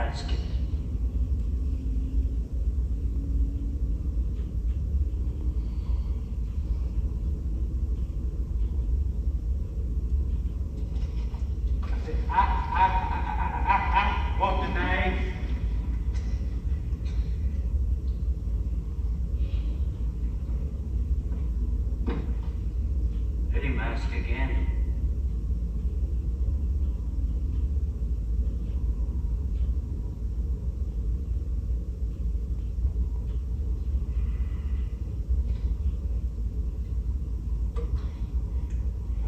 mask it. I want the knife. Let him ask again.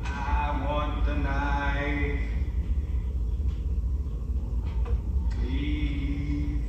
I want the knife. Please.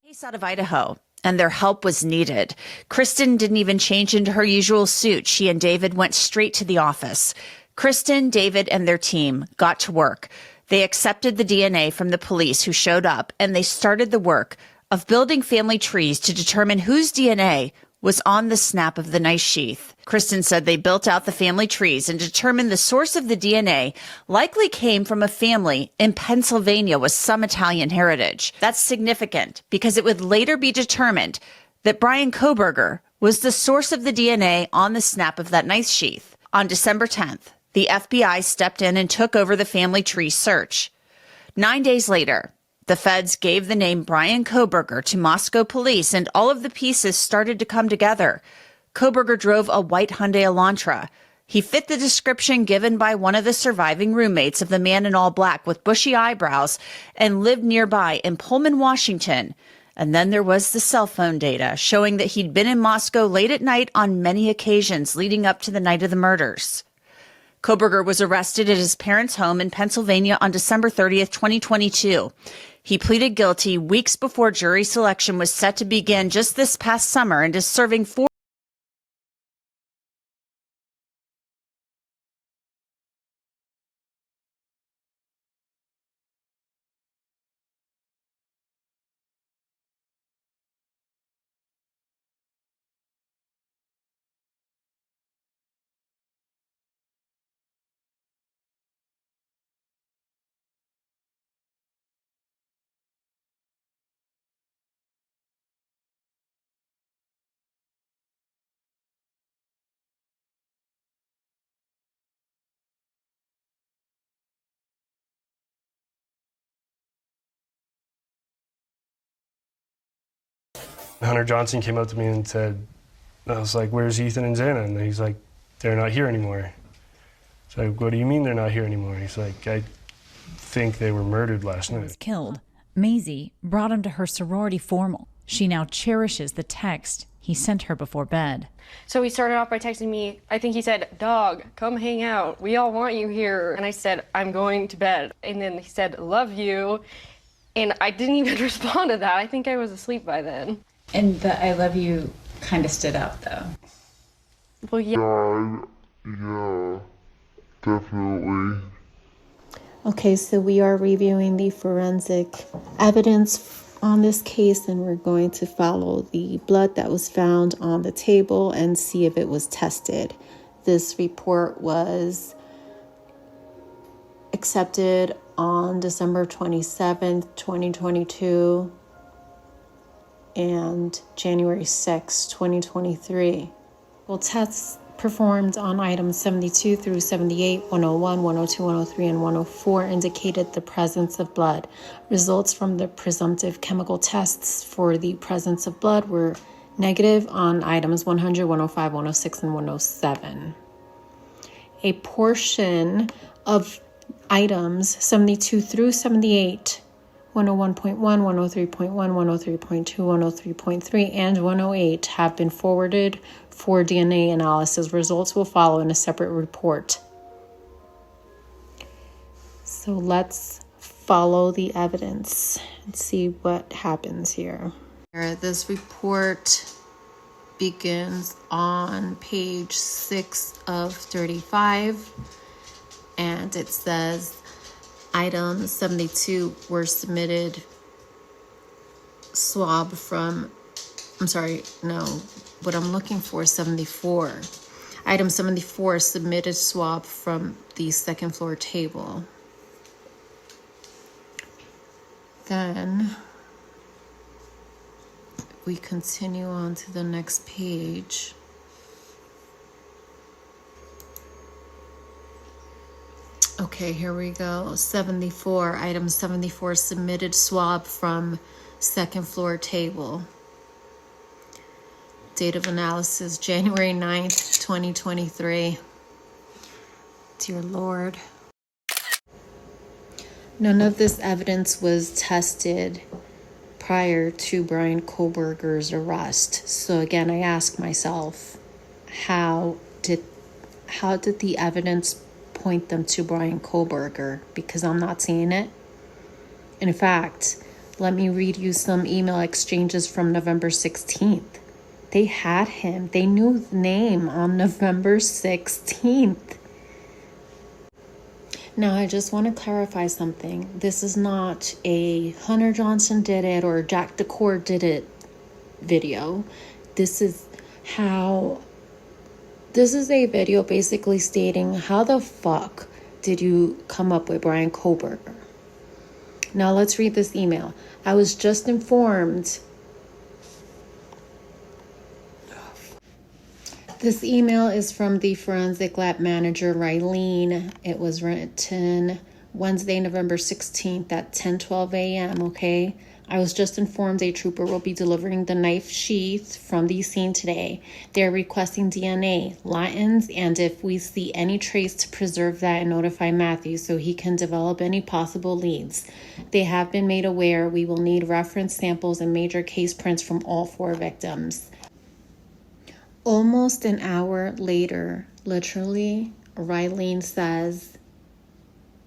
Case out of Idaho, and their help was needed. Kristen didn't even change into her usual suit. She and David went straight to the office. Kristen, David, and their team got to work. They accepted the DNA from the police who showed up, and they started the work of building family trees to determine whose DNA was on the snap of the knife sheath. Kristen said they built out the family trees and determined the source of the DNA likely came from a family in Pennsylvania with some Italian heritage. That's significant because it would later be determined that Brian Kohberger was the source of the DNA on the snap of that knife sheath. On December 10th, the FBI stepped in and took over the family tree search. 9 days later, the feds gave the name Brian Kohberger to Moscow police, and all of the pieces started to come together. Kohberger drove a white Hyundai Elantra. He fit the description given by one of the surviving roommates of the man in all black with bushy eyebrows and lived nearby in Pullman, Washington. And then there was the cell phone data showing that he'd been in Moscow late at night on many occasions leading up to the night of the murders. Kohberger was arrested at his parents' home in Pennsylvania on December 30th, 2022. He pleaded guilty weeks before jury selection was set to begin just this past summer and is serving 4 Hunter Johnson came up to me and said, I was like, where's Ethan and Xana? And he's like, they're not here anymore. So like, what do you mean they're not here anymore? He's like, I think they were murdered last night. Was killed. Maisie brought him to her sorority formal. She now cherishes the text he sent her before bed. So he started off by texting me, I think he said, "Dog, come hang out. We all want you here." And I said, "I'm going to bed." And then he said, "Love you." And I didn't even respond to that. I think I was asleep by then. And the "I love you" kind of stood out, though. Well, yeah. Yeah, definitely. Okay, so we are reviewing the forensic evidence on this case, and we're going to follow the blood that was found on the table and see if it was tested. This report was accepted on December 27th, 2022 and January 6th, 2023. Well, tests performed on items 72 through 78, 101, 102, 103, and 104 indicated the presence of blood. Results from the presumptive chemical tests for the presence of blood were negative on items 100, 105, 106, and 107. A portion of items 72 through 78, 101.1, 103.1, 103.2, 103.3, and 108 have been forwarded for DNA analysis. Results will follow in a separate report. So let's follow the evidence and see what happens here. This report begins on page 6 of 35, and it says items 72 were submitted swab from I'm sorry, no. What I'm looking for is 74. Item 74, submitted swab from the second floor table. Then we continue on to the next page. Okay, here we go. 74, item 74, submitted swab from second floor table. Date of analysis, January 9th, 2023. Dear Lord. None of this evidence was tested prior to Brian Kohlberger's arrest. So again, I ask myself, how did the evidence point them to Brian Kohlberger? Because I'm not seeing it. In fact, let me read you some email exchanges from November 16th. They had him. They knew his name on November 16th. Now, I just want to clarify something. This is not a Hunter Johnson did it or Jack DeCourt did it video. This is a video basically stating, how the fuck did you come up with Brian Kohlberger? Now, let's read this email. I was just informed. This email is from the forensic lab manager, Rylene. It was written Wednesday, November 16th at 10:12 a.m., okay? I was just informed a trooper will be delivering the knife sheath from the scene today. They're requesting DNA, Latins, and if we see any trace to preserve that and notify Matthew so he can develop any possible leads. They have been made aware we will need reference samples and major case prints from all 4 victims. Almost an hour later, literally, Rylene says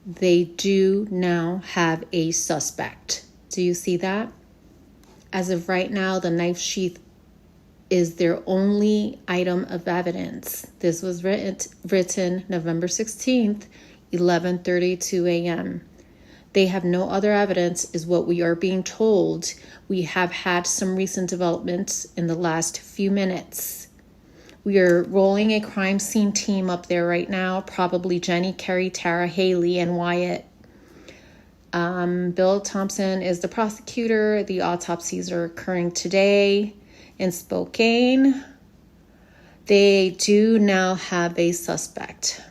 they do now have a suspect. Do you see that? As of right now, the knife sheath is their only item of evidence. This was written November 16th, 11:32 a.m. They have no other evidence, is what we are being told. We have had some recent developments in the last few minutes. We are rolling a crime scene team up there right now, probably Jenny, Kerry, Tara, Haley, and Wyatt. Bill Thompson is the prosecutor. The autopsies are occurring today in Spokane. They do now have a suspect.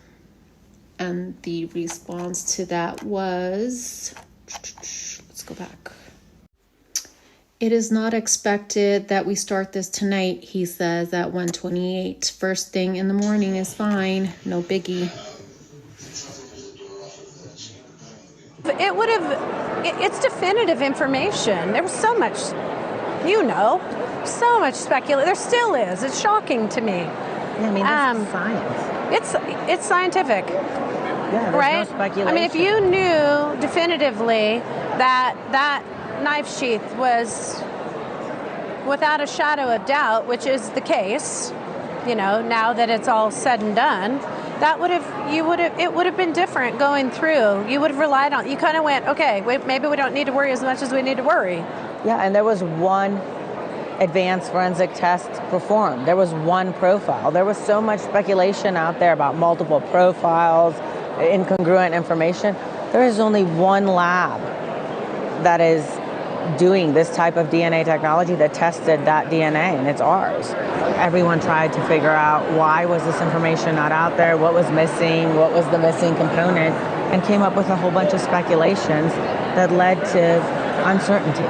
And the response to that was, let's go back. It is not expected that we start this tonight, he says at 1:28. First thing in the morning is fine. No biggie. It's definitive information. There was so much, so much speculation. There still is. It's shocking to me. Yeah, I mean, this is science. It's scientific. Yeah, there's right? no speculation. I mean, if you knew definitively that knife sheath was without a shadow of doubt, which is the case, now that it's all said and done, it would have been different going through. You would have relied on, you kind of went, okay, maybe we don't need to worry as much as we need to worry. Yeah, and there was one advanced forensic test performed. There was one profile. There was so much speculation out there about multiple profiles, incongruent information. There is only one lab that is doing this type of DNA technology that tested that DNA, and it's ours. Everyone tried to figure out why was this information not out there, what was missing, what was the missing component, and came up with a whole bunch of speculations that led to uncertainty.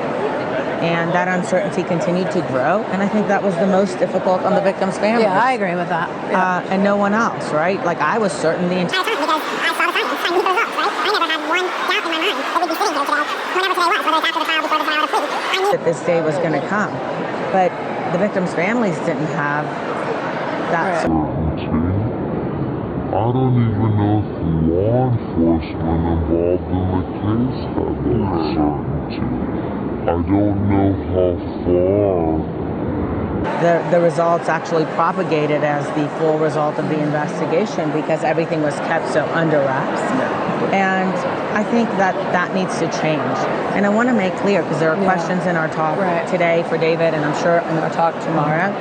And that uncertainty continued to grow, and I think that was the most difficult on the victims' families. Yeah, I agree with that. Yeah. And no one else, right? Like, I was certain the entire time because I saw the science, I knew the results, right? I never had one doubt in my mind that we'd be sitting here today, whenever today was, whether it's after the trial, before the trial, or pleading. I knew that this day was going to come, but the victims' families didn't have that certainty. I don't even know if law enforcement involved in the case had that certainty. I don't know how far The results actually propagated as the full result of the investigation because everything was kept so under wraps. And I think that needs to change. And I want to make clear, because there are questions in our talk today for David, and I'm sure in our talk tomorrow,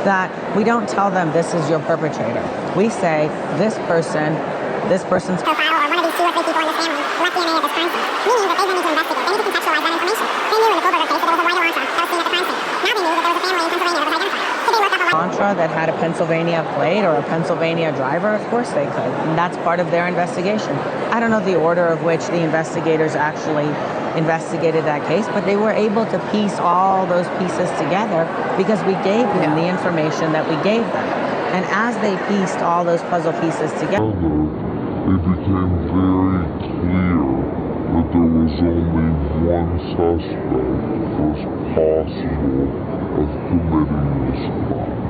that we don't tell them this is your perpetrator. We say this person's profile or one of these 2 or 3 people in the family left DNA at this crime scene, meaning that they will need to investigate. They need to contextualize that information. They knew in the Goldberger case that there was a white Elantra that was seen at the crime scene. Now they knew that there was a family in Pennsylvania that was identified. Could they look up a Elantra that had a Pennsylvania plate or a Pennsylvania driver? Of course they could. And that's part of their investigation. I don't know the order of which the investigators actually investigated that case, but they were able to piece all those pieces together because we gave them the information that we gave them. And as they pieced all those puzzle pieces together, it became very clear that there was only one suspect that was possible of committing this crime.